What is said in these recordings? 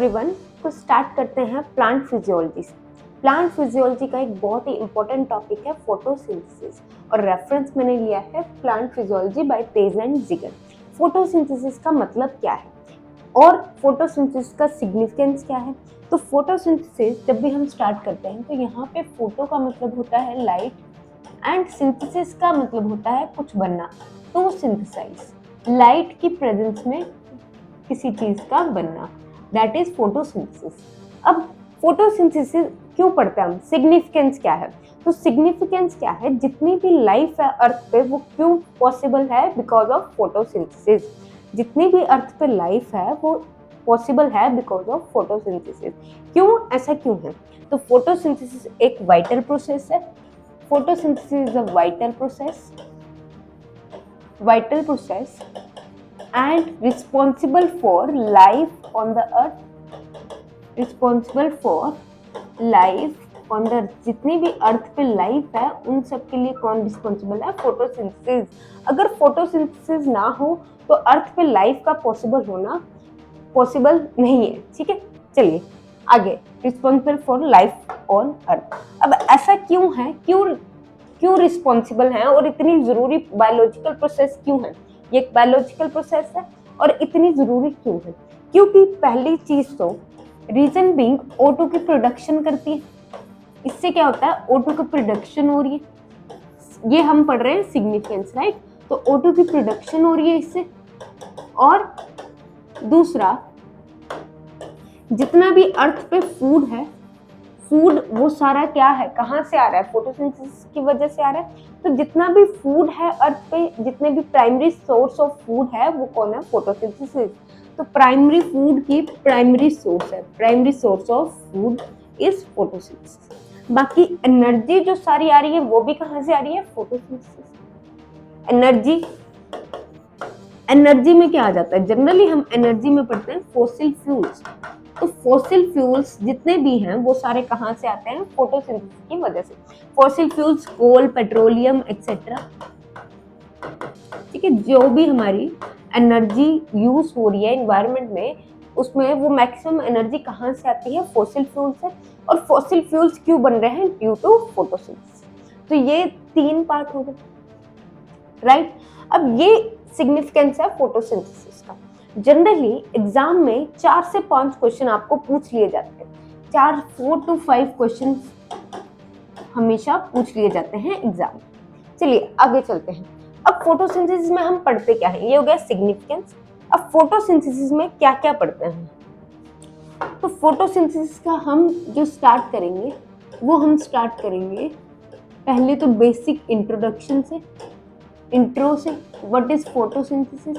Everyone, तो start करते हैं प्लांट फिजियोलॉजी से। प्लांट फिजियोलॉजी का एक बहुत ही इंपॉर्टेंट टॉपिक है फोटोसिंथेसिस और रेफरेंस मैंने लिया है plant physiology by Taiz and Zeiger. Photosynthesis का मतलब क्या है और फोटोसिंथेसिस का सिग्निफिकेंस क्या है। तो फोटोसिंथेसिस जब भी हम स्टार्ट करते हैं तो यहाँ पे फोटो का मतलब होता है लाइट एंड सिंथेसिस का मतलब होता है कुछ बनना, टू सिंथेसाइज, लाइट की प्रेजेंस में किसी चीज का बनना, दैट इज फोटोसिंथेसिस। अब फोटोसिंथेसिस क्यों पढ़ते हैं हम, सिग्निफिकेंस क्या है। तो सिग्निफिकेंस क्या है, जितनी भी लाइफ है अर्थ पे वो क्यों पॉसिबल है, बिकॉज ऑफ फोटोसिंथेसिस। जितनी भी अर्थ पे लाइफ है वो पॉसिबल है बिकॉज ऑफ फोटोसिंथेसिस। क्यों, ऐसा क्यों है। तो फोटोसिंथेसिस एक वाइटल प्रोसेस है। Photosynthesis is a vital process and responsible for life on the earth, जितनी भी अर्थ पे लाइफ है उन सब के लिए कौन रिस्पॉन्सिबल है, फोटोसिंथेसिस। अगर फोटोसिंथेसिस ना हो तो अर्थ पे लाइफ का पॉसिबल होना पॉसिबल नहीं है। ठीक है, चलिए आगे, responsible for life on earth. अब ऐसा क्यों है, क्यों रिस्पॉन्सिबल है और इतनी जरूरी बायोलॉजिकल प्रोसेस क्यों है। ये एक बायोलॉजिकल प्रोसेस है और इतनी जरूरी क्यों है, क्योंकि पहली चीज तो रीजन बीइंग O2 की प्रोडक्शन करती है। इससे क्या होता है, O2 की प्रोडक्शन हो रही है, ये हम पढ़ रहे हैं सिग्निफिकेंस, राइट। तो O2 की प्रोडक्शन हो रही है इससे। और दूसरा, जितना भी अर्थ पे फूड है, फूड वो सारा क्या है, कहाँ से आ रहा है, फोटोसिंथेसिस की वजह से आ रहा है। तो जितना भी फूड है अर्थ पे, जितने भी प्राइमरी सोर्स ऑफ फूड है वो कौन है, फोटोसिंथेसिस। तो प्राइमरी फूड की प्राइमरी सोर्स है, primary source of food is photosynthesis. बाकी एनर्जी जो सारी आ रही है वो भी कहाँ से आ रही है, फोटोसिंथेसिस। एनर्जी में क्या आ जाता है, जनरली हम एनर्जी में पढ़ते हैं फॉसिल फ्यूल्स। तो फॉसिल फ्यूल्स जितने भी हैं वो सारे कहाँ से आते हैं, फोटोसिंथेसिस की वजह से। फॉसिल फ्यूल्स, कोल, पेट्रोलियम एक्सेट्रा। ठीक है, जो भी हमारी एनर्जी यूज हो रही है एनवायरनमेंट में, उसमें वो मैक्सिमम एनर्जी कहाँ से आती है, फॉसिल फ्यूल से। और फॉसिल फ्यूल्स क्यों बन रहे हैं, ड्यू टू फोटोसिंथेसिस। तो ये तीन पार्ट हो गए, राइट। अब ये सिग्निफिकेंस है फोटोसिंथेसिस का। जनरली एग्जाम में 4 से 5 क्वेश्चन आपको पूछ लिए जाते हैं, 4 to 5 क्वेश्चन हमेशा पूछ लिए जाते हैं एग्जाम में। चलिए आगे चलते हैं। अब फोटोसिंथेसिस में हम पढ़ते क्या है, ये हो गया सिग्निफिकेंस। अब फोटोसिंथेसिस में क्या क्या पढ़ते हैं, तो फोटोसिंथेसिस का हम जो स्टार्ट करेंगे वो हम स्टार्ट करेंगे पहले तो बेसिक इंट्रोडक्शन से, इंट्रो से, व्हाट इज फोटोसिंथेसिस।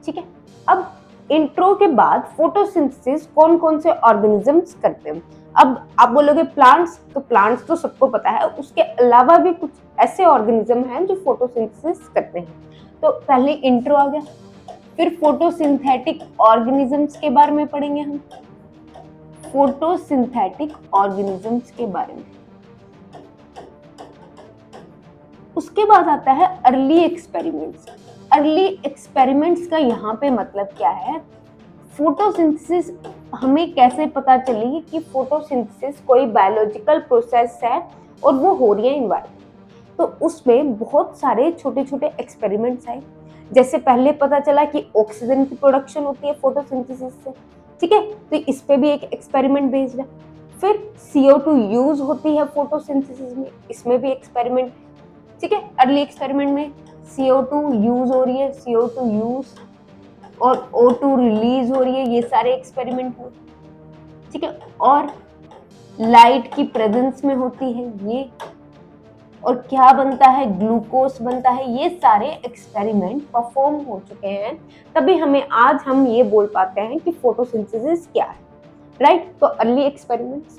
ठीक है, अब इंट्रो के बाद फोटोसिंथेसिस कौन कौन से ऑर्गेनिजम्स करते हैं। अब आप बोलोगे प्लांट्स, तो प्लांट्स तो सबको पता है, उसके अलावा भी कुछ ऐसे ऑर्गेनिज्म हैं जो फोटोसिंथेसिस करते हैं। तो पहले इंट्रो आ गया, फिर फोटोसिंथेटिक ऑर्गेनिजम्स के बारे में पढ़ेंगे हम, फोटोसिंथेटिक ऑर्गेनिजम्स के बारे में। उसके बाद आता है अर्ली एक्सपेरिमेंट्स। अर्ली एक्सपेरिमेंट्स का यहाँ पे मतलब क्या है, फोटोसिंथेसिस हमें कैसे पता चलेगी कि फोटोसिंथेसिस कोई बायोलॉजिकल प्रोसेस है और वो हो रही है एनवायरनमेंट। तो उसमें बहुत सारे छोटे छोटे एक्सपेरिमेंट्स आए। जैसे पहले पता चला कि ऑक्सीजन की प्रोडक्शन होती है फोटोसिंथेसिस से, ठीक है, तो इस पे भी एक एक्सपेरिमेंट बेस्ड है। फिर CO2 यूज होती है फोटोसिंथेसिस में, इसमें भी एक्सपेरिमेंट। ठीक है, अर्ली एक्सपेरिमेंट में CO2 यूज हो रही है, CO2 यूज और O2 रिलीज हो रही है, ये सारे एक्सपेरिमेंट हो। ठीक है, और लाइट की प्रेजेंस में होती है ये, और क्या बनता है, ग्लूकोज बनता है। ये सारे एक्सपेरिमेंट परफॉर्म हो चुके हैं, तभी हमें आज हम ये बोल पाते हैं कि फोटोसिंथेसिस क्या है, राइट। तो अर्ली एक्सपेरिमेंट्स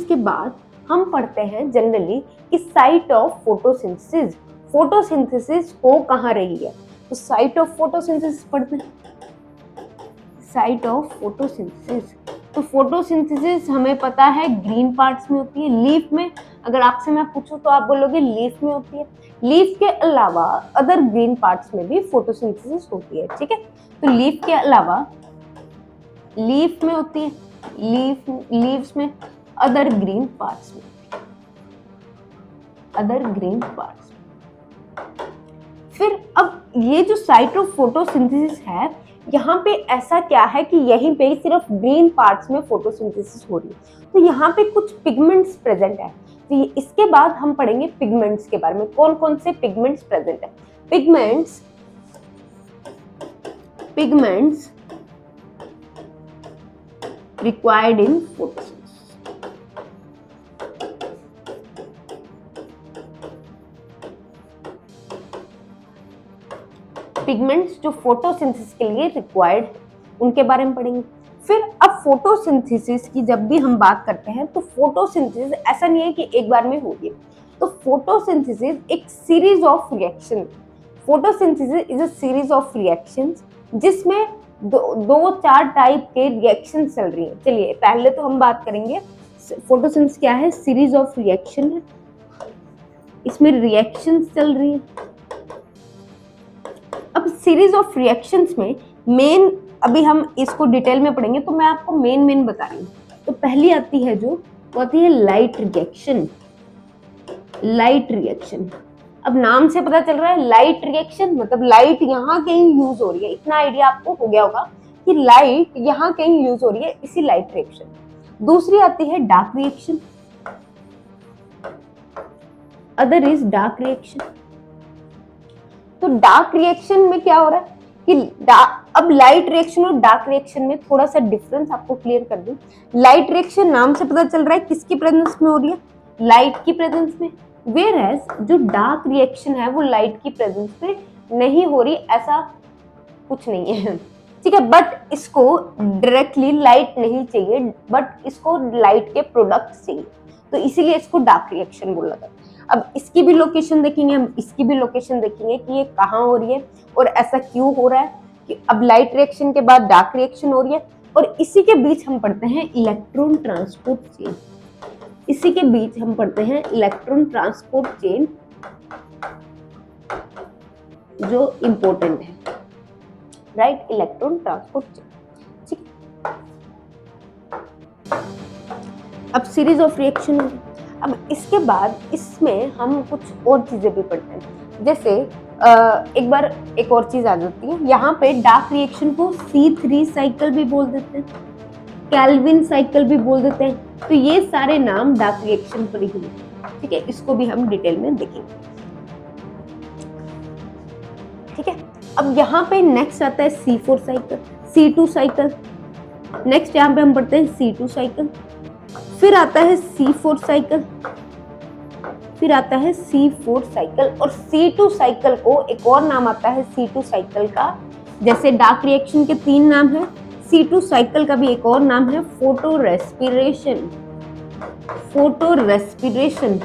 के बाद हम पढ़ते हैं जनरली कि साइट ऑफ फोटोसिंथेसिस, फोटोसिंथेसिस हो कहाँ रही है। तो साइट ऑफ फोटोसिंथेसिस पढ़ते हैं, साइट ऑफ फोटोसिंथेसिस। तो फोटोसिंथेसिस हमें पता है ग्रीन पार्ट्स में होती है, लीफ में। अगर आपसे मैं पूछूं तो आप बोलोगे लीफ में होती है। लीफ के अलावा अदर ग्रीन पार्ट्स में भी फोटोसिंथेसिस होती है। ठीक है, तो लीफ के अलावा लीफ में होती है, लीव्स में, अदर ग्रीन पार्ट्स में, अदर ग्रीन पार्ट्स। फिर अब ये जो साइट ऑफ फोटोसिंथेसिस है, यहाँ पे ऐसा क्या है कि यहीं पे सिर्फ ग्रीन पार्ट्स में फोटोसिंथेसिस हो रही है, तो यहाँ पे कुछ पिगमेंट्स प्रेजेंट है। तो इसके बाद हम पढ़ेंगे पिगमेंट्स के बारे में, कौन कौन से पिगमेंट्स प्रेजेंट है। Pigments required in photosynthesis। Pigments जो फोटोसिंथेसिस के लिए रिक्वायर्ड, उनके बारे में पढ़ेंगे। फिर अब फोटोसिंथेसिस की जब भी हम बात करते हैं तो फोटोसिंथेसिस ऐसा नहीं है कि एक बार में होगी, तो फोटोसिंथेसिस एक series of reaction, photosynthesis is a series of reactions जिसमें दो चार टाइप के रिएक्शन चल रही हैं। चलिए पहले तो हम बात करेंगे फोटोसिंथेसिस क्या है, सीरीज ऑफ रिएक्शन है, इसमें रिएक्शंस चल रही हैं। अब सीरीज ऑफ रिएक्शंस में मेन, अभी हम इसको डिटेल में पढ़ेंगे तो मैं आपको मेन बता रही हूँ। तो पहली आती है जो, वो आती है लाइट रिएक्शन। लाइट रिएक्शन, अब नाम से पता चल रहा है लाइट रिएक्शन, मतलब लाइट यहाँ कहीं यूज हो रही है, इतना आइडिया आपको हो गया होगा कि लाइट यहाँ कहीं यूज हो रही है, इसी लाइट रिएक्शन। दूसरी आती है dark reaction, other is dark reaction. तो डार्क रिएक्शन में क्या हो रहा है कि अब लाइट रिएक्शन और डार्क रिएक्शन में थोड़ा सा डिफरेंस आपको क्लियर कर दूं। लाइट रिएक्शन नाम से पता चल रहा है किसकी प्रेजेंस में हो रही है, लाइट की प्रेजेंस में, वेयर एज जो डार्क रिएक्शन है वो लाइट की प्रेजेंस में नहीं हो रही, ऐसा कुछ नहीं है, ठीक है। बट इसको डायरेक्टली लाइट नहीं चाहिए, बट इसको लाइट के प्रोडक्ट चाहिए, तो इसीलिए इसको डार्क रिएक्शन बोला जाता है। अब इसकी भी लोकेशन देखेंगे, हम इसकी भी लोकेशन देखेंगे कि ये कहाँ हो रही है और ऐसा क्यों हो रहा है कि अब लाइट रिएक्शन के बाद डार्क रिएक्शन हो रही है। और इसी के बीच हम पढ़ते हैं इलेक्ट्रॉन ट्रांसपोर्ट चेन, इसी के बीच हम पढ़ते हैं इलेक्ट्रॉन ट्रांसपोर्ट चेन जो इंपॉर्टेंट है, राइट, इलेक्ट्रॉन ट्रांसपोर्ट चेन, ठीक है। अब सीरीज ऑफ रिएक्शन होगी। अब इसके बाद इसमें हम कुछ और चीजें भी पढ़ते हैं, जैसे एक बार एक और चीज आ जाती है, यहाँ पे डार्क रिएक्शन को C3 साइकिल भी बोल देते हैं, कैल्विन साइकिल भी बोल देते हैं, तो ये सारे नाम डार्क रिएक्शन पर ही हैं, ठीक है। इसको भी हम डिटेल में देखेंगे, ठीक है। अब यहाँ पे नेक्स्ट आता है C4 cycle, C2 cycle, next यहाँ पे हम पढ़ते हैं C2 साइकिल, फिर आता है C4 साइकिल, फिर आता है C4 साइकिल, और C2 साइकिल को एक और नाम आता है C2 साइकिल का, जैसे डार्क रिएक्शन के 3 नाम है, C2 साइकिल का भी एक और नाम है फोटो रेस्पिरेशन, फोटो रेस्पिरेशन।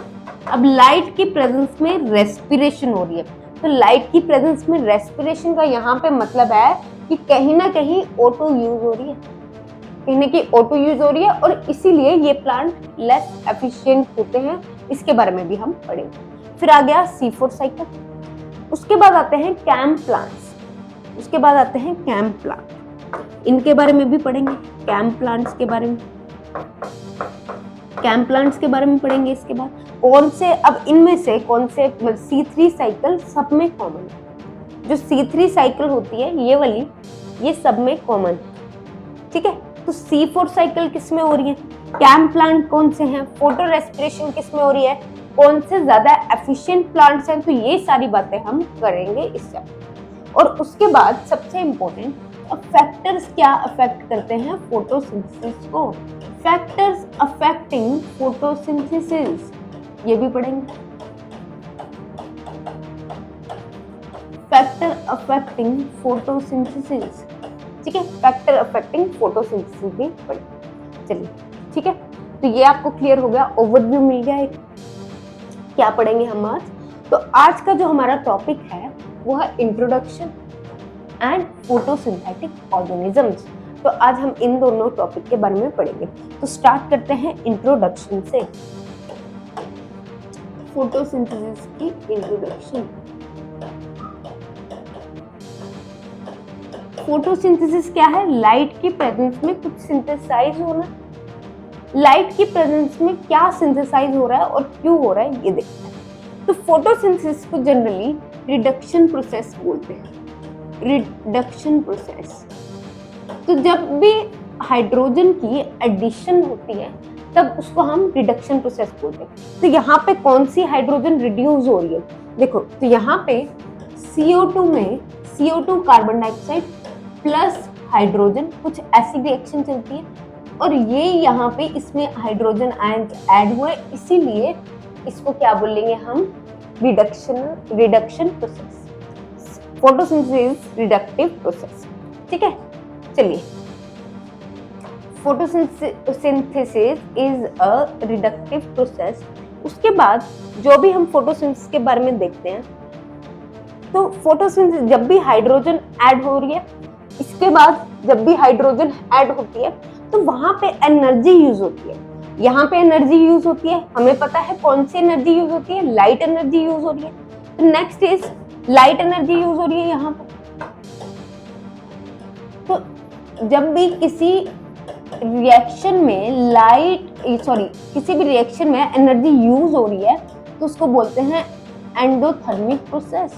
अब लाइट की प्रेजेंस में रेस्पिरेशन हो रही है, तो लाइट की प्रेजेंस में रेस्पिरेशन का यहाँ पे मतलब है कि कहीं ना कहीं ऑटो यूज हो रही है, कहीं ना कहीं ऑटो यूज हो रही है, और इसीलिए ये प्लांट लेस एफिशिएंट होते हैं, इसके बारे में भी हम पढ़ेंगे। फिर आ गया C4 साइकिल, उसके बाद आते हैं कैम प्लांट्स, उसके बाद आते हैं कैम प्लांट, इनके बारे में भी पढ़ेंगे, कैम प्लांट्स के बारे में, कैम प्लांट्स के बारे में पढ़ेंगे। इसके बाद कौन से, अब इनमें से कौन से, C3 साइकिल सब में कॉमन है, जो C3 साइकिल होती है ये वाली, ये सब में कॉमन है, ठीक है। तो C4 साइकिल किस में हो रही है, कैम प्लांट कौन से हैं, फोटो रेस्पिरेशन किस में हो रही है, कौन से ज्यादा एफिशिएंट प्लांट्स हैं, तो ये सारी बातें हम करेंगे इस चैप्टर। और उसके बाद सबसे इम्पोर्टेंट, फैक्टर्स क्या अफेक्ट करते हैं फोटोसिंथेसिस को, फैक्टर्स अफेक्टिंग फोटोसिंथेसिस, ये भी पढ़ेंगे, फैक्टर अफेक्टिंग फोटोसिंथेसिस, ठीक है, फैक्टर अफेक्टिंग फोटोसिंथेसिस भी पढ़ेंगे। चलिए ठीक है, तो ये आपको क्लियर हो गया, ओवरव्यू मिल गया एक, क्या पढ़ेंगे हम आज। तो आज का जो हमारा टॉपिक है वो है इंट्रोडक्शन एंड फोटोसिंथेटिक ऑर्गेनिजम्स। तो आज हम इन दोनों टॉपिक के बारे में पढ़ेंगे। तो स्टार्ट करते हैं इंट्रोडक्शन से, फोटोसिंथेसिस की इंट्रोडक्शन। फोटोसिंथेसिस क्या है? लाइट की प्रेजेंस में कुछ सिंथेसाइज होना। लाइट की प्रेजेंस में क्या सिंथेसाइज हो रहा है और क्यों हो रहा है ये देखते हैं। तो फोटोसिंथेसिस को जनरली रिडक्शन प्रोसेस बोलते हैं। रिडक्शन प्रोसेस, तो जब भी हाइड्रोजन की एडिशन होती है तब उसको हम रिडक्शन प्रोसेस बोलते हैं। तो यहाँ पे कौन सी हाइड्रोजन रिड्यूस हो रही है? देखो, तो यहाँ पे CO2 में CO2 carbon dioxide plus hydrogen कुछ ऐसी रिएक्शन चलती है और ये यहाँ पे इसमें हाइड्रोजन आयंस ऐड हुए, इसीलिए इसको क्या बोलेंगे हम? Reduction process. Photosynthesis reductive process. ठीक है, चलिए, photosynthesis is a reductive process. उसके बाद जो भी हम फोटोसिंथेसिस के बारे में देखते हैं, तो फोटोसिंथेसिस जब भी हाइड्रोजन ऐड हो रही है, इसके बाद जब भी हाइड्रोजन ऐड होती है तो वहां पे एनर्जी यूज होती है। यहाँ पे एनर्जी यूज होती है, हमें पता है कौन सी एनर्जी यूज होती है? लाइट एनर्जी यूज हो रही है। तो next is light energy use हो रही है यहाँ पे। तो जब भी किसी रिएक्शन में किसी भी रिएक्शन में एनर्जी यूज हो रही है तो उसको बोलते हैं एंडोथर्मिक प्रोसेस।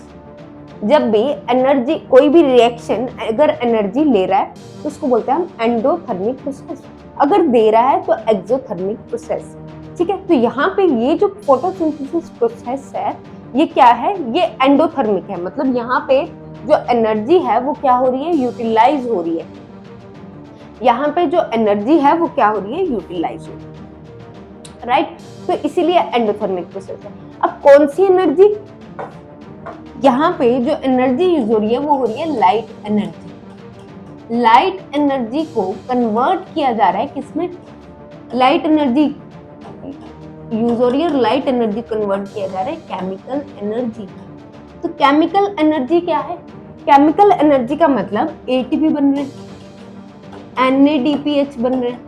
जब भी एनर्जी, कोई भी रिएक्शन अगर एनर्जी ले रहा है तो उसको बोलते हैं हम एंडोथर्मिक प्रोसेस, अगर दे रहा है तो एक्सोथर्मिक प्रोसेस। ठीक है, तो यहाँ पे ये जो फोटोसिंथेसिस प्रोसेस है ये क्या है? ये एंडोथर्मिक है, मतलब यहाँ पे जो एनर्जी है वो क्या हो रही है? यूटिलाइज हो रही है। यहाँ पे जो एनर्जी है वो क्या हो रही है? यूटिलाइज हो रही है, राइट? तो इसीलिए एंडोथर्मिक प्रोसेस है। अब कौन सी एनर्जी? यहाँ पे जो एनर्जी यूज हो रही है वो हो रही है लाइट एनर्जी। लाइट एनर्जी को कन्वर्ट किया जा रहा है किसमें? लाइट एनर्जी यूज हो रही है और लाइट एनर्जी कन्वर्ट किया जा रहा है केमिकल एनर्जी। तो केमिकल एनर्जी क्या है? केमिकल एनर्जी का मतलब ATP बन रहे हैं, NADPH बन रहे हैं।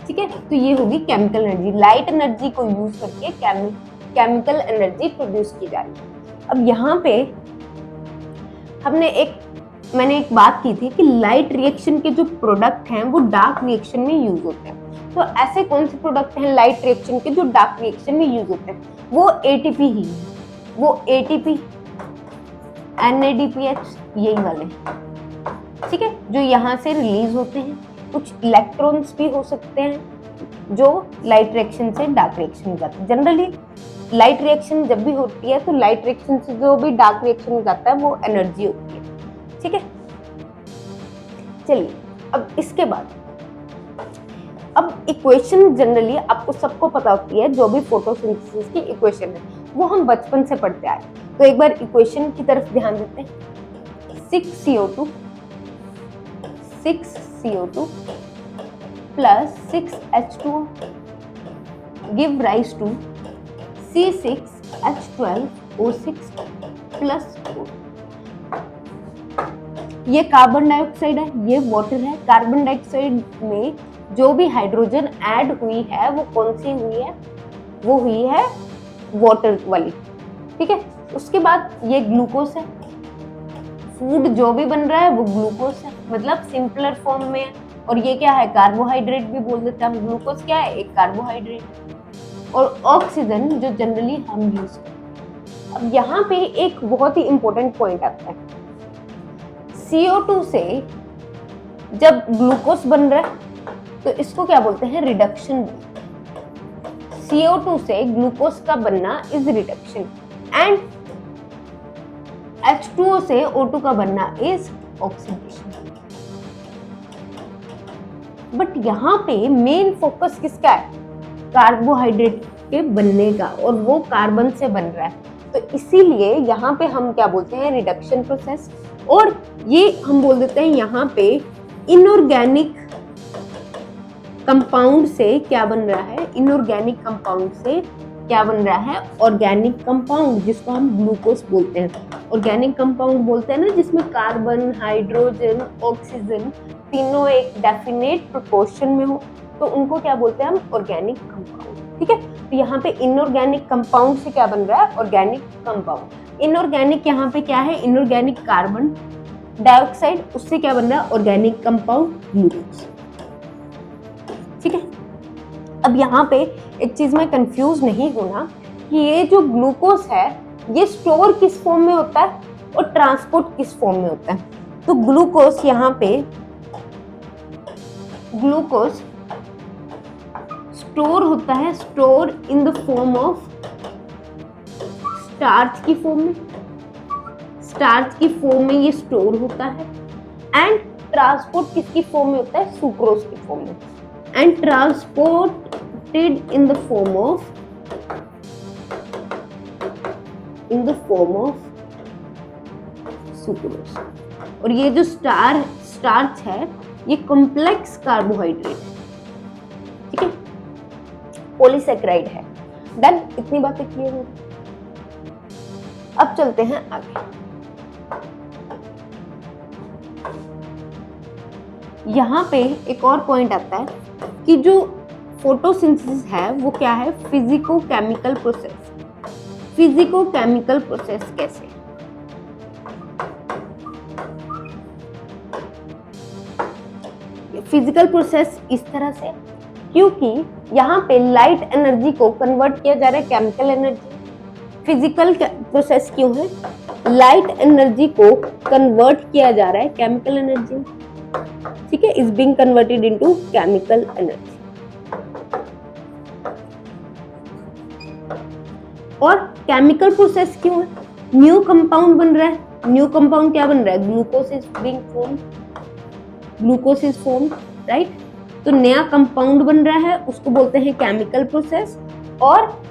ठीक है, तो ये होगी केमिकल एनर्जी। लाइट एनर्जी को यूज करके केमिकल एनर्जी प्रोड्यूस की जा रही है। अब यहाँ पे मैंने एक बात की थी कि लाइट रिएक्शन के जो प्रोडक्ट हैं वो डार्क रिएक्शन में यूज होते हैं। तो ऐसे कौन से प्रोडक्ट हैं लाइट रिएक्शन के जो डार्क रिएक्शन में यूज होते हैं? वो ATP ही है, वो ATP, NADPH, यही वाले, ठीक है, जो यहाँ से रिलीज होते हैं। कुछ इलेक्ट्रॉन्स भी हो सकते हैं जो लाइट रिएक्शन से डार्क रिएक्शन में जाते हैं। जनरली लाइट रिएक्शन जब भी होती है तो लाइट रिएक्शन से जो भी डार्क रिएक्शन में जाता है वो एनर्जी होती है। ठीक है, चलिए, अब इसके बाद अब इक्वेशन जनरली आपको सबको पता होती है, जो भी फोटोसिंथेसिस की इक्वेशन है वो हम बचपन से पढ़ते आए। तो एक बार इक्वेशन की तरफ ध्यान देते हैं। 6CO2 plus 6H2O give rise to C6H12O6 plus 4। ये कार्बन डाइऑक्साइड है, ये वाटर है। कार्बन डाइऑक्साइड में जो भी हाइड्रोजन ऐड हुई है वो कौन सी हुई है? वो हुई है वाटर वाली। ठीक है, उसके बाद ये ग्लूकोज है। फूड जो भी बन रहा है वो ग्लूकोज है, मतलब सिंपलर फॉर्म में है। और ये क्या है? कार्बोहाइड्रेट भी बोल देते हैं हम। ग्लूकोज क्या है? एक कार्बोहाइड्रेट। और ऑक्सीजन जो जनरली हम यूज करते हैं। अब यहाँ पे एक बहुत ही इंपॉर्टेंट पॉइंट आता है। CO2 से जब ग्लूकोज बन रहा है तो इसको क्या बोलते हैं? रिडक्शन। CO2 से ग्लूकोज का बनना इज रिडक्शन एंड H2O से O2 का बनना इज ऑक्सीडेशन। बट यहाँ पे मेन फोकस किसका है? कार्बोहाइड्रेट के बनने का, और वो कार्बन से बन रहा है। तो इसीलिए यहाँ पे हम क्या बोलते हैं? Reduction process. और ये हम बोल देते हैं यहाँ पे इनऑर्गेनिक कंपाउंड से क्या बन रहा है? इनऑर्गेनिक कंपाउंड से क्या बन रहा है? ऑर्गेनिक कंपाउंड, जिसको हम ग्लूकोज बोलते हैं। ऑर्गेनिक कंपाउंड बोलते हैं ना जिसमें कार्बन, हाइड्रोजन, ऑक्सीजन तीनों एक डेफिनेट प्रोपोर्शन में हो, तो उनको क्या बोलते हैं हम? Organic compound. ठीक है, तो यहाँ पे इनऑर्गेनिक कंपाउंड से क्या बन रहा है? Organic compound. इनऑर्गेनिक यहाँ पे क्या है? इनऑर्गेनिक कार्बन, डाइऑक्साइड, उससे क्या बन रहा है, ऑर्गेनिक कंपाउंड ग्लूकोज। ठीक है, अब यहाँ पे एक चीज में कंफ्यूज नहीं होना कि ये जो ग्लूकोज है ये स्टोर किस फॉर्म में होता है और ट्रांसपोर्ट किस फॉर्म में होता है। तो ग्लूकोज यहाँ पे ग्लूकोज स्टोर होता है, store in the form of starch की फॉर्म में, स्टार्च की फॉर्म में ये स्टोर होता है। एंड ट्रांसपोर्ट किसकी फॉर्म में होता है, सुक्रोज की फॉर्म में, and transported in the form of sucrose. और ये जो स्टार्च है ये कॉम्प्लेक्स कार्बोहाइड्रेट है, ठीक है, पॉलीसेकेराइड है। डन, इतनी बातें क्लियर हो गई। अब चलते हैं आगे। यहाँ पे एक और पॉइंट आता है कि जो फोटोसिंथेसिस है वो क्या है, physico chemical process. Physico chemical process कैसे, फिजिकल प्रोसेस इस तरह से, क्योंकि यहाँ पे लाइट एनर्जी को कन्वर्ट किया जा रहा है केमिकल एनर्जी। फिजिकल प्रोसेस क्यों है, लाइट एनर्जी को कन्वर्ट किया जा रहा है केमिकल एनर्जी, ठीक है, is being converted into chemical energy. और केमिकल प्रोसेस क्यों है, न्यू कंपाउंड बन रहा है। न्यू कंपाउंड क्या बन रहा है, glucose is being formed, glucose is formed, right. तो नया कंपाउंड बन रहा है, उसको बोलते हैं केमिकल प्रोसेस। और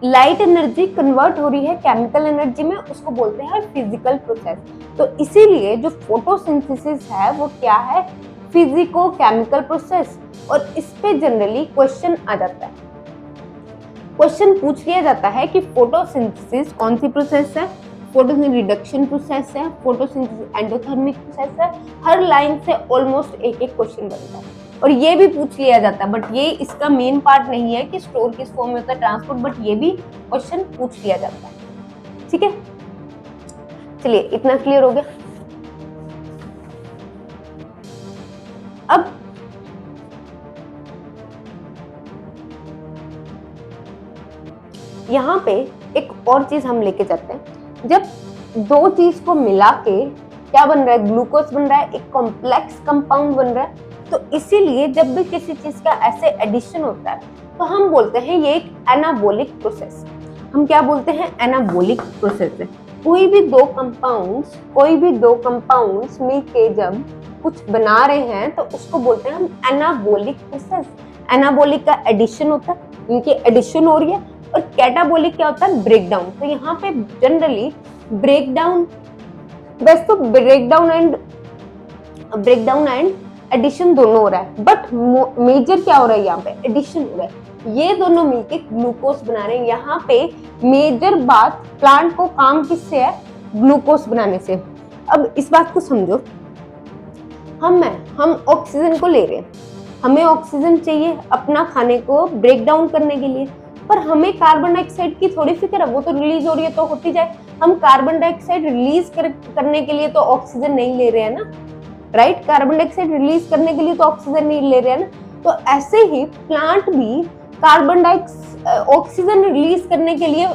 लाइट एनर्जी कन्वर्ट हो रही है केमिकल एनर्जी में, उसको बोलते हैं फिजिकल प्रोसेस। तो इसीलिए जो फोटोसिंथेसिस है वो क्या है, फिजिको केमिकल प्रोसेस। और इस पे जनरली क्वेश्चन आ जाता है, क्वेश्चन पूछ लिया जाता है कि फोटोसिंथेसिस कौन सी प्रोसेस है, फोटोसिंथेसिस रिडक्शन प्रोसेस है, फोटोसिंथेसिस एंडोथर्मिक प्रोसेस है। हर लाइन से ऑलमोस्ट एक एक क्वेश्चन बनता है। और ये भी पूछ लिया जाता है, बट ये इसका मेन पार्ट नहीं है कि स्टोर किस फॉर्म में होता है, ट्रांसपोर्ट, बट ये भी क्वेश्चन पूछ लिया जाता है, ठीक है। चलिए, इतना क्लियर हो गया। अब यहाँ पे एक और चीज हम लेके जाते हैं, जब दो चीज को मिला के क्या बन रहा है, ग्लूकोज बन रहा है, एक कॉम्प्लेक्स कंपाउंड बन रहा है। तो इसीलिए जब भी किसी चीज का ऐसे एडिशन होता है तो हम बोलते हैं ये एक एनाबॉलिक प्रोसेस। हम क्या बोलते हैं, एनाबॉलिक प्रोसेस है। कोई भी दो कंपाउंड्स मिलके जब कुछ बना रहे हैं तो उसको बोलते हैं हम एनाबॉलिक प्रोसेस। एनाबॉलिक का एडिशन होता है, इनकी एडिशन हो रही है। और कैटाबॉलिक क्या होता है, ब्रेकडाउन। तो यहाँ पे जनरली ब्रेकडाउन, वैसे तो ब्रेकडाउन एंड एडिशन दोनों हो रहा है, बट मेजर क्या हो रहा है, यहाँ पे एडिशन हो रहा है। ये दोनों मिलके ग्लूकोज बना रहे हैं। यहाँ पे मेजर बात, प्लांट को काम किससे है, ग्लूकोज बनाने से। अब इस बात को समझो, हम ऑक्सीजन को ले रहे हैं, हमें ऑक्सीजन चाहिए अपना खाने को ब्रेक डाउन करने के लिए, पर हमें कार्बन डाइऑक्साइड की थोड़ी फिक्र है, वो तो रिलीज हो रही है तो होती जाए। हम कार्बन डाइऑक्साइड रिलीज करने के लिए तो ऑक्सीजन नहीं ले रहे हैं ना, राइट। कार्बन डाइऑक्साइड रिलीज करने के लिए तो ऑक्सीजन नहीं ले रहे हैं ना। तो ऐसे ही प्लांट भी कार्बन डाइऑक्साइड ऑक्सीजन रिलीज करने के लिए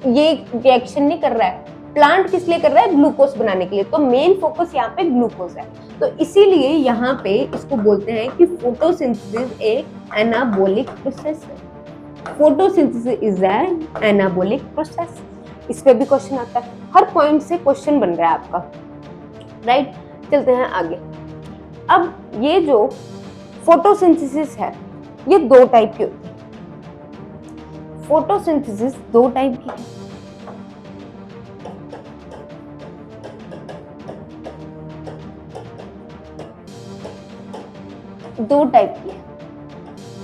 ये रिएक्शन नहीं कर रहा है। प्लांट किस लिए कर रहा है, ग्लूकोज बनाने के लिए। तो मेन फोकस यहाँ पे ग्लूकोज है। तो इसीलिए यहाँ पे इसको बोलते हैं कि फोटोसिंथेसिस एक एनाबॉलिक प्रोसेस है। Photosynthesis is an anabolic process. इस पे भी क्वेश्चन आता है, हर पॉइंट से क्वेश्चन बन रहा है आपका, राइट। चलते हैं आगे। अब ये जो फोटोसिंथेसिस है ये दो टाइप की होती है। फोटोसिंथेसिस दो टाइप की है। दो टाइप की है,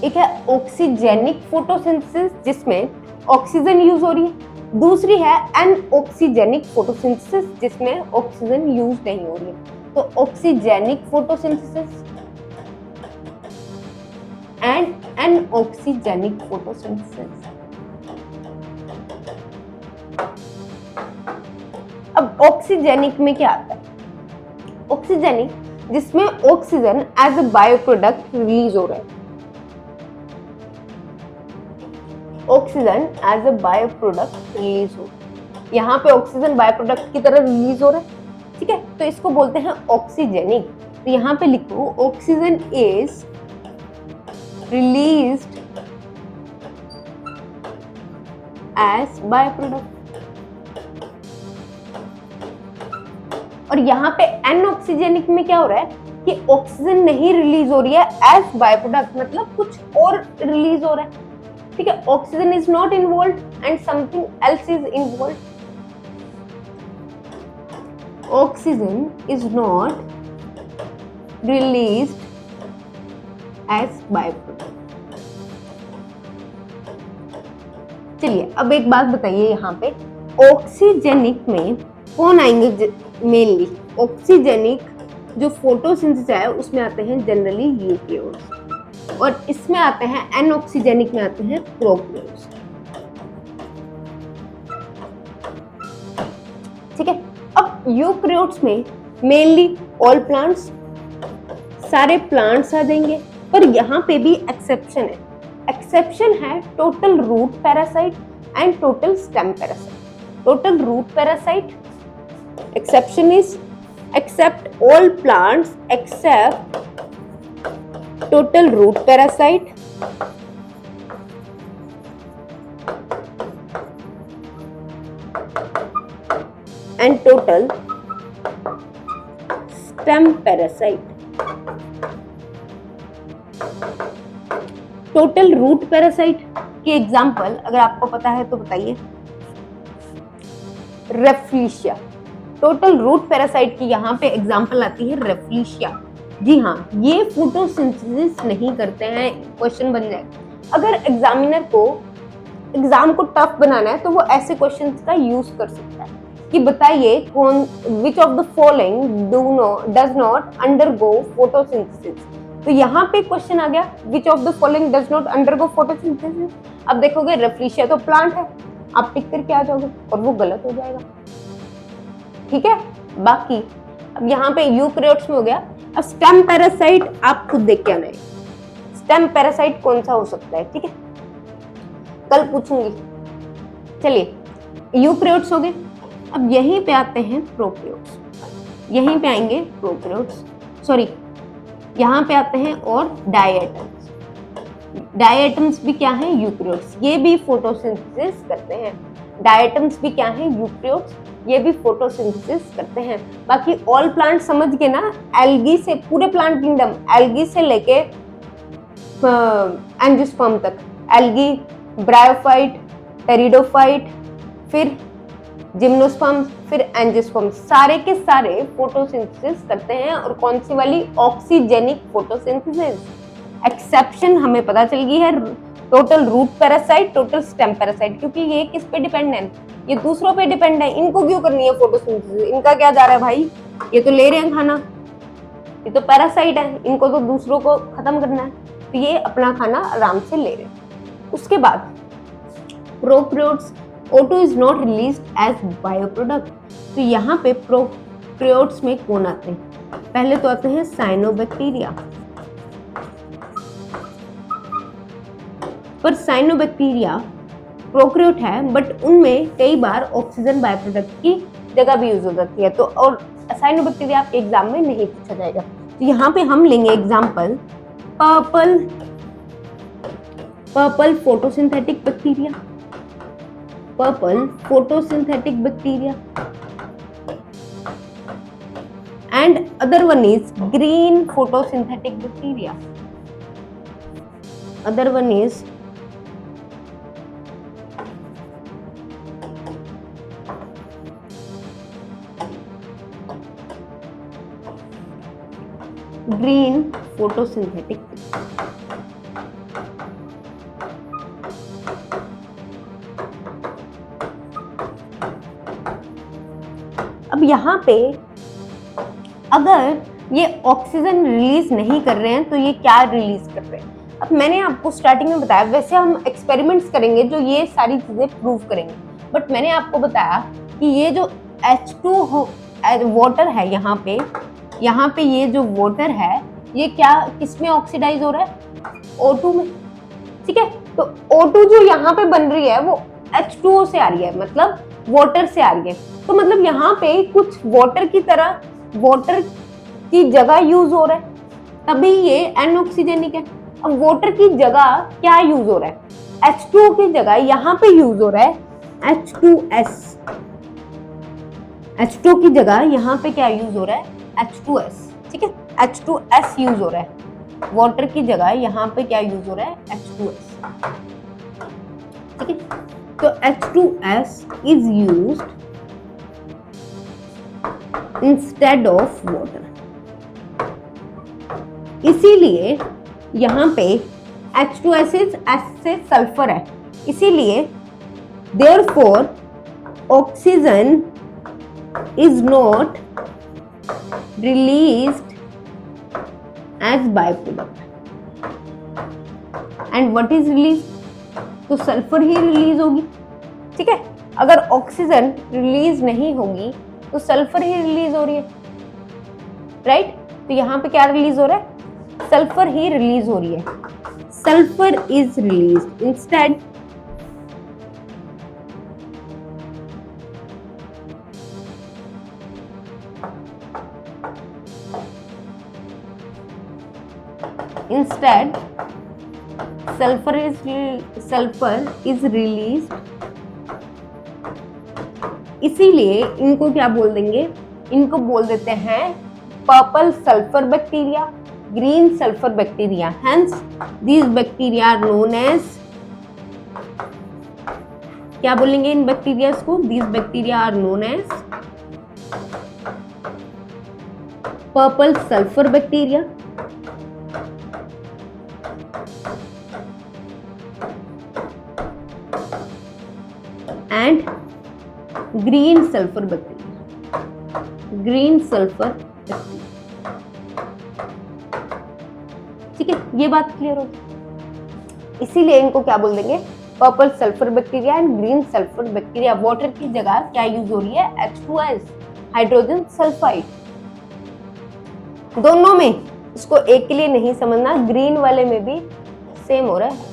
एक है ऑक्सीजेनिक फोटोसिंथेसिस जिसमें ऑक्सीजन यूज हो रही है, दूसरी है एनऑक्सीजेनिक फोटोसिंथेसिस जिसमें ऑक्सीजन यूज नहीं हो रही है। तो oxygenic photosynthesis and anoxygenic photosynthesis. अब ऑक्सीजेनिक में क्या आता है, ऑक्सीजेनिक जिसमें oxygen as a bio product release हो रहा है, oxygen as a bio product release हो, यहाँ पे ऑक्सीजन बायो प्रोडक्ट की तरह रिलीज हो रहा है, ठीक है, तो इसको बोलते हैं ऑक्सीजेनिक। तो यहाँ पे लिखो oxygen is released as bio product. और यहाँ पे एनऑक्सीजेनिक में क्या हो रहा है कि ऑक्सीजन नहीं रिलीज हो रही है एज बाय प्रोडक्ट, मतलब कुछ और रिलीज हो रहा है, ठीक है, oxygen is not involved and something else is involved. Oxygen is not released as by product. चलिए अब एक बात बताइए, यहाँ पे ऑक्सीजेनिक में कौन आएंगे मेनली? ऑक्सीजेनिक जो फोटोसिंथेसिस है उसमें आते हैं जनरली यूकेरियोट्स, और इसमें आते हैं एनऑक्सीजेनिक में आते हैं प्रोकैरियोट्स, ठीक है। अब यूकेरियोट्स में मेनली ऑल प्लांट्स, सारे प्लांट्स आ जाएंगे, पर यहाँ पे भी एक्सेप्शन है, एक्सेप्शन है total root parasite and total stem parasite. Total root parasite exception is accept all plants except total root parasite and total stem parasite। Total root parasite के एग्जाम्पल अगर आपको पता है तो बताइए। रेफ्लिशिया, टोटल रूट पैरासाइट की यहाँ पे एग्जांपल आती है रेफ्लिशिया। जी हाँ, ये फोटोसिंथेसिस नहीं करते हैं, क्वेश्चन बन जाए। अगर एग्जामिनर को एग्जाम को टफ बनाना है तो वो ऐसे क्वेश्चंस का यूज कर सकता है कि बताइए कौन which of the following does not undergo photosynthesis. तो यहाँ पे क्वेश्चन आ गया which of the following does not undergo photosynthesis. अब देखोगे रेफ्लिशिया तो प्लांट है, आप टिक करके आ जाओगे और वो गलत हो जाएगा, ठीक है। बाकी अब यहाँ पे यूकेरियोट्स में हो गया। अब स्टेम पैरासाइट आप खुद देख के आना है, स्टेम पैरासाइट कौन सा हो सकता है, ठीक है, कल पूछूंगी। चलिए यूकेरियोट्स हो गए। अब यहीं पे आते हैं प्रोकैरियोट्स, यहीं पे आएंगे प्रोकैरियोट्स, सॉरी यहाँ पे आते हैं और डायटम्स। डायटम्स भी क्या है? यूकेरियोट्स, ये भी फोटोसिंथेसिस करते हैं। डायटम्स भी क्या है? यूकेरियोट्स, ये भी फोटोसिंथेसिस करते हैं। बाकी ऑल प्लांट समझ के ना, एल्गी से पूरे प्लांट किंगडम, एल्गी से लेके एंजियोस्पर्म तक, एल्गी, ब्रायोफाइट, टेरिडोफाइट, फिर जिम्नोस्पर्म, फिर एंजियोस्पर्म, सारे के सारे फोटोसिंथेसिस करते हैं। और कौन सी वाली? Oxygenic photosynthesis. एक्सेप्शन हमें पता चल गई है, total root parasite, total stem parasite, क्योंकि ये किस पे डिपेंड है? ये दूसरों पे डिपेंड है। इनको क्यों करनी है फोटोसिंथेसिस? इनका क्या जा रहा है भाई? ये तो ले रहे हैं खाना, ये तो पैरासाइट है, इनको तो दूसरों को खत्म करना है, तो ये अपना खाना आराम से ले रहे हैं। उसके बाद prokaryotes, O2 is not released as bio product. तो यहाँ पे प्रोकैरियोट्स में कौन आते हैं? पहले तो आते हैं साइनोबैक्टीरिया, पर साइनोबैक्टीरिया प्रोकैरियोट है, बट उनमें कई बार ऑक्सीजन बाय प्रोडक्ट की जगह भी यूज हो जाती है, तो और साइनोबैक्टीरिया आपके एग्जाम में नहीं पूछा जाएगा। तो यहाँ पे हम लेंगे example purple photosynthetic bacteria, purple photosynthetic bacteria, and other one is green photosynthetic bacteria. Other one is green photosynthetic. अब यहाँ पे अगर ये ऑक्सीजन रिलीज नहीं कर रहे हैं तो ये क्या रिलीज कर रहे हैं? अब मैंने आपको स्टार्टिंग में बताया, वैसे हम एक्सपेरिमेंट्स करेंगे जो ये सारी चीजें प्रूव करेंगे, बट मैंने आपको बताया कि ये जो H2 वाटर है यहाँ पे, यहाँ पे ये जो वाटर है ये क्या किसमें ऑक्सीडाइज हो रहा है, O2 में, ठीक है। तो O2 जो यहाँ पे बन रही है वो H2O से आ रही है, मतलब वाटर से आ रही है। तो मतलब यहाँ पे कुछ वाटर की तरह वाटर की जगह यूज हो रहा है, तभी ये एनऑक्सीजेनिक है। अब वाटर की जगह क्या यूज हो रहा है, H2O की जगह यहाँ पे यूज हो रहा है H2S। H2O की जगह यहाँ पे क्या यूज हो रहा है, H2S, ठीक है, H2S यूज हो रहा है। वाटर की जगह यहाँ पे क्या यूज हो रहा है, H2S, ठीक है। तो H2S is used instead of water, इसीलिए यहाँ पे H2S S से सल्फर है, इसीलिए therefore oxygen is not released as byproduct and what is released, तो सल्फर ही रिलीज होगी, ठीक है। अगर ऑक्सीजन रिलीज नहीं होगी तो सल्फर ही रिलीज हो रही है, राइट। तो यहाँ पे क्या रिलीज हो रहा है, सल्फर ही रिलीज हो रही है। Sulphur is released instead sulfur is released, इसीलिए इनको क्या बोल देंगे, इनको बोल देते हैं purple sulphur bacteria, green sulphur bacteria. Hence these bacteria are known as, क्या बोलेंगे इन बैक्टीरिया को, these bacteria are known as purple sulphur bacteria and green sulfur bacteria, green sulfur bacteria, ठीक है। ये बात क्लियर होगी, इसीलिए इनको क्या बोल देंगे, purple sulphur bacteria and green sulphur bacteria. Water की जगह क्या यूज हो रही है, H2S, हाइड्रोजन सल्फाइड। दोनों में, इसको एक के लिए नहीं समझना, ग्रीन वाले में भी सेम हो रहा है,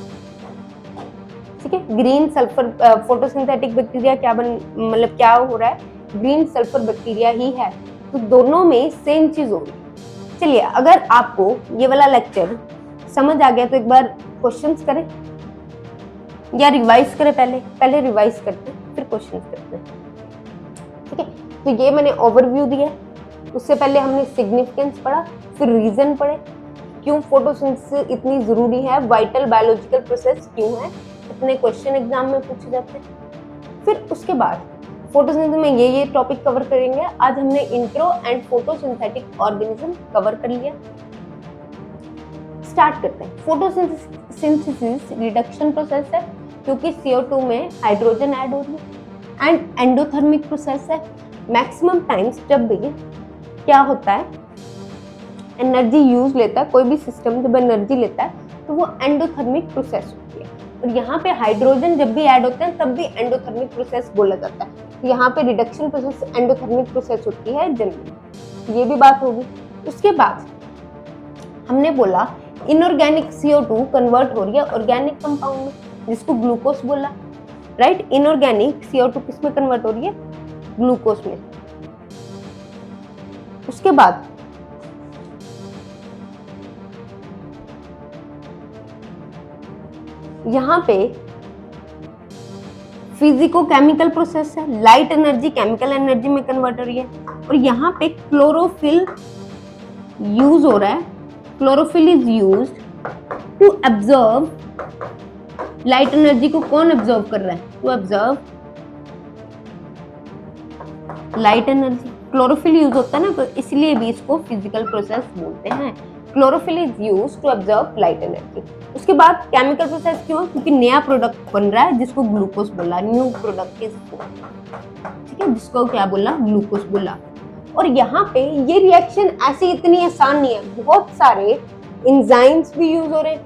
ठीक है। ग्रीन सल्फर फोटोसिंथेटिक बैक्टीरिया क्या मतलब क्या हो रहा है, ग्रीन सल्फर बैक्टीरिया ही है, तो दोनों में सेम चीज हो रही है। चलिए, अगर आपको ये वाला लेक्चर समझ आ गया तो एक बार क्वेश्चंस करें या रिवाइज करें, पहले रिवाइज करते हैं फिर क्वेश्चंस करते हैं, ठीक है। तो ये मैंने ओवरव्यू दिया, उससे पहले हमने सिग्निफिकेंस पढ़ा, फिर रीजन पढ़े, क्यों फोटोसिंथेसिस इतनी जरूरी है, वाइटल बायोलॉजिकल प्रोसेस क्यों है, इतने क्वेश्चन एग्जाम में पूछे जाते हैं। फिर उसके बाद फोटोसिंथेसिस में ये टॉपिक कवर करेंगे। आज हमने intro and photosynthetic organism cover कर लिया। स्टार्ट करते हैं। फोटोसिंथेसिस रिडक्शन प्रोसेस है, क्योंकि CO2 में हाइड्रोजन ऐड हो रही है, एंड एंडोथर्मिक प्रोसेस है। मैक्सिमम टाइम्स जब भी क्या होता है, एनर्जी यूज लेता है, कोई भी सिस्टम जब एनर्जी लेता है तो वो एंडोथर्मिक प्रोसेस होती है। और यहाँ पे हाइड्रोजन जब भी ऐड होते हैं तब भी एंडोथर्मिक प्रोसेस बोला जाता है। तो यहाँ पे रिडक्शन प्रोसेस एंडोथर्मिक प्रोसेस होती है जनरली, ये भी बात होगी। उसके बाद हमने बोला इनऑर्गेनिक CO2 कन्वर्ट हो रही है ऑर्गेनिक कंपाउंड में, जिसको ग्लूकोज बोला, राइट। इनऑर्गेनिक CO2 किस में कन्वर्ट हो रही है, ग्लूकोज में। उसके बाद यहाँ पे फिजिको केमिकल प्रोसेस है, लाइट एनर्जी केमिकल एनर्जी में कन्वर्ट हो रही है। और यहाँ पे क्लोरोफिल यूज हो रहा है, chlorophyll is used to absorb light energy को। कौन एब्जॉर्ब कर रहा है, to absorb light energy. Chlorophyll use होता है ना, तो इसलिए भी इसको फिजिकल प्रोसेस बोलते हैं। Chlorophyll is used to absorb light energy. उसके बाद केमिकल प्रोसेस क्यों, क्योंकि नया प्रोडक्ट बन रहा है जिसको ग्लूकोज बोला, न्यू प्रोडक्ट इसको, ठीक है, जिसको क्या बोला, ग्लूकोज बोला। और यहाँ पे ये रिएक्शन ऐसी इतनी आसान नहीं है, बहुत सारे एंजाइम्स भी यूज हो रहे हैं,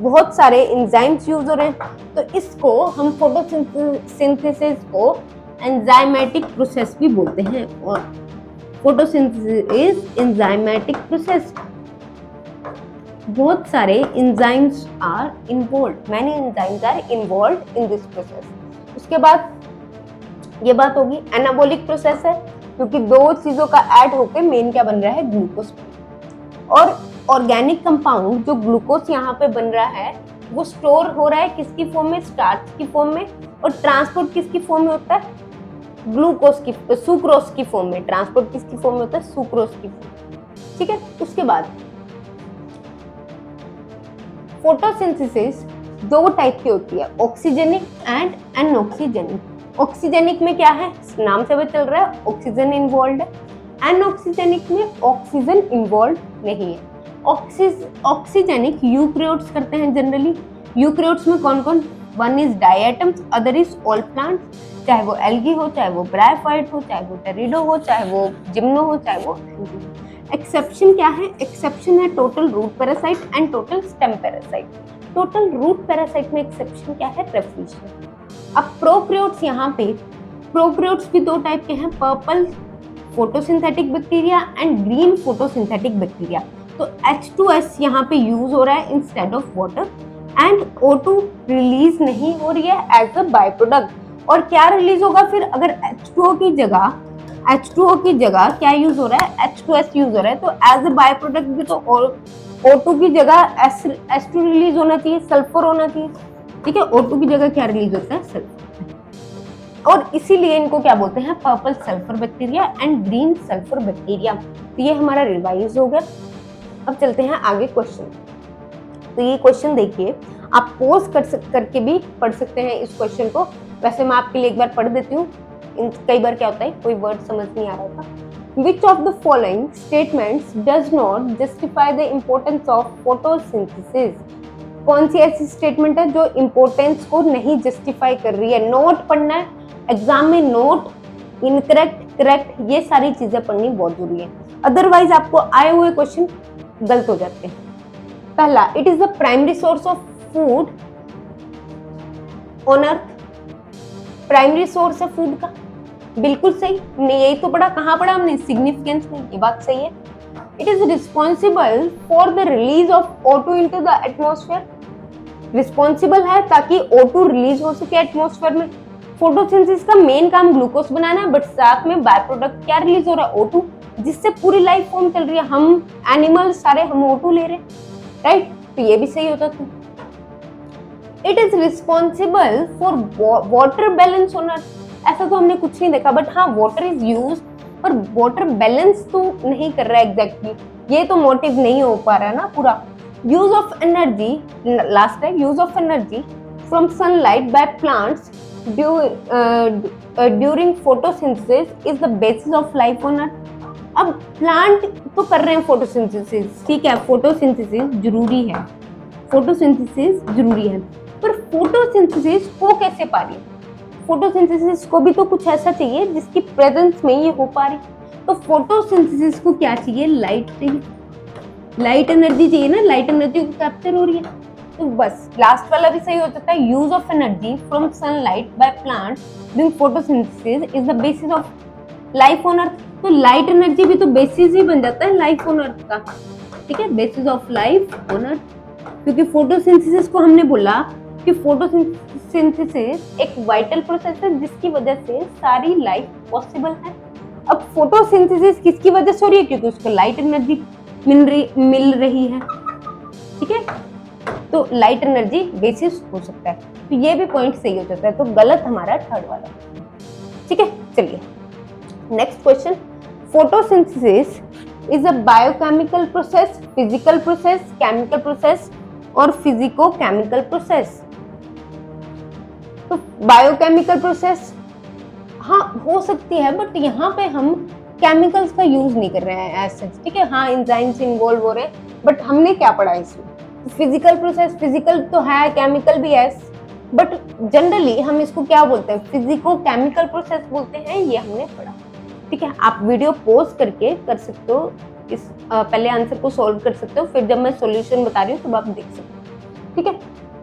बहुत सारे एंजाइम्स यूज हो रहे हैं। तो इसको हम फोटोसिंथेसिस को एंजाइमेटिक प्रोसेस भी बोलते हैं। और फोटोसिंथेसिस इज एंजाइमेटिक प्रोसेस, बहुत सारे enzymes are involve, many enzymes are involve in this process. उसके बाद ये बात होगी एनाबॉलिक प्रोसेस है, क्योंकि दो चीजों का ऐड होकर मेन क्या बन रहा है, ग्लूकोज। और ऑर्गेनिक कंपाउंड जो ग्लूकोज यहाँ पे बन रहा है वो स्टोर हो रहा है किसकी फॉर्म में, स्टार्च की फॉर्म में, और ट्रांसपोर्ट किसकी फॉर्म में होता है, ग्लूकोज की, सुक्रोज की फॉर्म में। ट्रांसपोर्ट किसकी फॉर्म में होता है, सुक्रोज की फॉर्म। ठीक है, उसके बाद फोटोसिंथेसिस दो टाइप की होती है, ऑक्सीजेनिक एंड अनऑक्सीजेनिक। ऑक्सीजेनिक में क्या है, नाम से भी चल रहा है ऑक्सीजन इन्वॉल्व है। अनऑक्सीजेनिक में ऑक्सीजन इन्वॉल्व नहीं है। ऑक्सीजेनिक यूकैरियोट्स करते हैं जनरली। यूकैरियोट्स में कौन कौन, one is diatoms, other is all plants, चाहे वो एल्गी हो, चाहे वो ब्रायोफाइट हो, चाहे वो टेरिडो हो, चाहे वो जिम्नो हो, चाहे वो एक्सेप्शन क्या है, एक्सेप्शन है total root parasite and total stem parasite. Total root parasite में एक्सेप्शन क्या है, रेफ्यूजिया। अब प्रोकैरियोट्स, यहाँ पे प्रोकैरियोट्स भी दो टाइप के हैं, purple photosynthetic bacteria and green photosynthetic bacteria. तो H2S यहाँ पे यूज हो रहा है instead of water, and O2 release नहीं हो रही है एज अ बाय प्रोडक्ट। और क्या रिलीज होगा फिर, अगर H2O की जगह क्या यूज हो रहा है, H2S यूज हो रहा है, तो एज अ बाय प्रोडक्ट भी तो O2 की जगह H2 रिलीज होना चाहिए, सल्फर होना चाहिए। ठीक है, O2 की जगह क्या रिलीज होता है, सल्फर। और इसीलिए इनको क्या बोलते हैं, purple sulphur bacteria and green sulphur bacteria. तो ये हमारा रिवाइज हो गया। अब चलते हैं आगे क्वेश्चन। तो ये क्वेश्चन देखिए, आप पॉज करके भी पढ़ सकते हैं इस क्वेश्चन को। वैसे मैं आपके लिए एक बार पढ़ देती हूँ, कई बार क्या होता है कोई वर्ड समझ नहीं आ रहा था। Which of the following statements does not justify the importance of photosynthesis? कौन सी ऐसी स्टेटमेंट है जो इंपोर्टेंस को नहीं जस्टिफाई कर रही है। नोट पढ़ना है एग्जाम में, नोट, इनकरेक्ट, करेक्ट, ये सारी चीजें पढ़नी बहुत जरूरी है, अदरवाइज आपको आए हुए क्वेश्चन गलत हो जाते हैं। पहला, it is the primary source of food on earth. Primary source है फूड का, बिल्कुल सही। हमने यही तो पढ़ा, कहाँ पढ़ा हमने, सिग्निफिकेंस में, ये बात सही है। It is responsible for the release of O2 into the atmosphere. Responsible है ताकि O2 रिलीज हो सके एटमॉस्फेयर में। फोटोसिंथेसिस का मेन काम ग्लूकोज बनाना है, बट साथ में बाय प्रोडक्ट क्या रिलीज हो रहा है, O2, जिससे पूरी लाइफ फॉर्म चल रही है। हम एनिमल सारे हम O2 ले रहे हैं, राइट, तो ये भी सही होता था। It is responsible for water balance on earth. ऐसा तो हमने कुछ नहीं देखा, बट हाँ वाटर इज यूज, पर वाटर बैलेंस तो नहीं कर रहा है एग्जैक्टली, ये तो मोटिव नहीं हो पा रहा है ना पूरा। यूज ऑफ एनर्जी, लास्ट है, use of energy from sunlight by plants during photosynthesis is the basis of life on earth. अब प्लांट तो कर रहे हैं फोटोसिंथेसिस, ठीक है, फोटोसिंथेसिस जरूरी है, फोटोसिंथेसिस जरूरी है, पर फोटोसिंथेसिस हो कैसे पा रही है। फोटोसिंथेसिस को भी तो कुछ ऐसा चाहिए जिसकी प्रेजेंस में ये हो पा रही। तो फोटोसिंथेसिस को क्या चाहिए, लाइट चाहिए, लाइट एनर्जी चाहिए ना, लाइट एनर्जी को कैप्चर हो रही है। तो बस लास्ट वाला भी सही हो जाता है, use of energy from sunlight by plants during photosynthesis is the basis of life on earth. तो लाइट एनर्जी भी तो बेसिस ही बन जाता है लाइफ ऑन अर्थ का, ठीक है, basis of life on earth. क्योंकि फोटोसिंथेसिस को हमने बोला कि फोटोसिंथेसिस एक वाइटल प्रोसेस है जिसकी वजह से सारी लाइफ पॉसिबल है। अब फोटोसिंथेसिस किसकी वजह से हो रही है, क्योंकि उसको लाइट एनर्जी मिल रही है, ठीक है, तो लाइट एनर्जी बेसिस हो सकता है। तो ये भी पॉइंट सही हो जाता है, तो गलत हमारा थर्ड वाला, ठीक है। चलिए next question, photosynthesis is a biochemical process, physical process, chemical process और फिजिको केमिकल प्रोसेस। तो बायोकेमिकल प्रोसेस हाँ हो सकती है, बट यहाँ पे हम केमिकल्स का यूज नहीं कर रहे हैं एज सच, ठीक है, हाँ एंजाइम्स इन्वॉल्व हो रहे हैं, बट हमने क्या पढ़ा इसमें, फिजिकल प्रोसेस, फिजिकल तो है, केमिकल भी है, बट जनरली हम इसको क्या बोलते हैं, फिजिको केमिकल प्रोसेस बोलते हैं, ये हमने पढ़ा, ठीक है। आप वीडियो पॉज करके कर सकते हो, इस पहले आंसर को सॉल्व कर सकते हो, फिर जब मैं सॉल्यूशन बता रही हूँ तब आप देख सकते हो, ठीक है।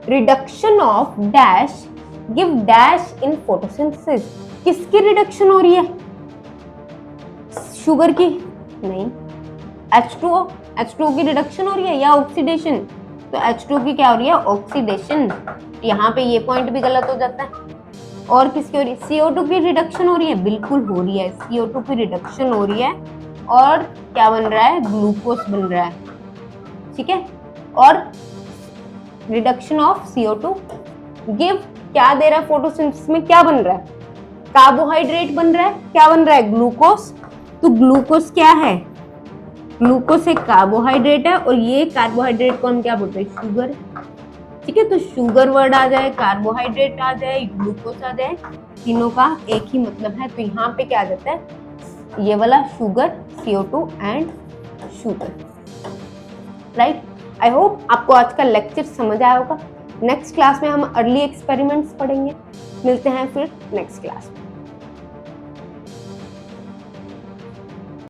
Reduction of dash give dash in photosynthesis, किसकी रिडक्शन हो रही है, शुगर की नहीं, H2O, H2O की रिडक्शन हो रही है या ऑक्सीडेशन, तो H2O की क्या हो रही है, ऑक्सीडेशन। यहाँ पे ये पॉइंट भी गलत हो जाता है। और किसकी हो रही है, CO2 की रिडक्शन हो रही है, बिल्कुल हो रही है, CO2 की रिडक्शन हो रही है और क्या बन रहा है, ग्लूकोज बन रहा है, ठीक है। और रिडक्शन ऑफ CO2 गिव क्या दे रहा है, फोटोसिंथेसिस में क्या बन रहा है, कार्बोहाइड्रेट बन रहा है, क्या बन रहा है, ग्लूकोज। तो ग्लूकोज क्या है, ग्लूकोज एक कार्बोहाइड्रेट है और ये कार्बोहाइड्रेट को हम क्या बोलते हैं, शुगर, ठीक है। तो शुगर वर्ड आ जाए, कार्बोहाइड्रेट आ जाए, ग्लूकोज आ जाए, तीनों का एक ही मतलब है। तो यहाँ पे क्या आ जाता है, ये वाला sugar, CO2 and sugar, right. I hope आपको आज का लेक्चर समझ आया होगा। नेक्स्ट क्लास में हम अर्ली एक्सपेरिमेंट्स पढ़ेंगे। मिलते हैं फिर नेक्स्ट क्लास में।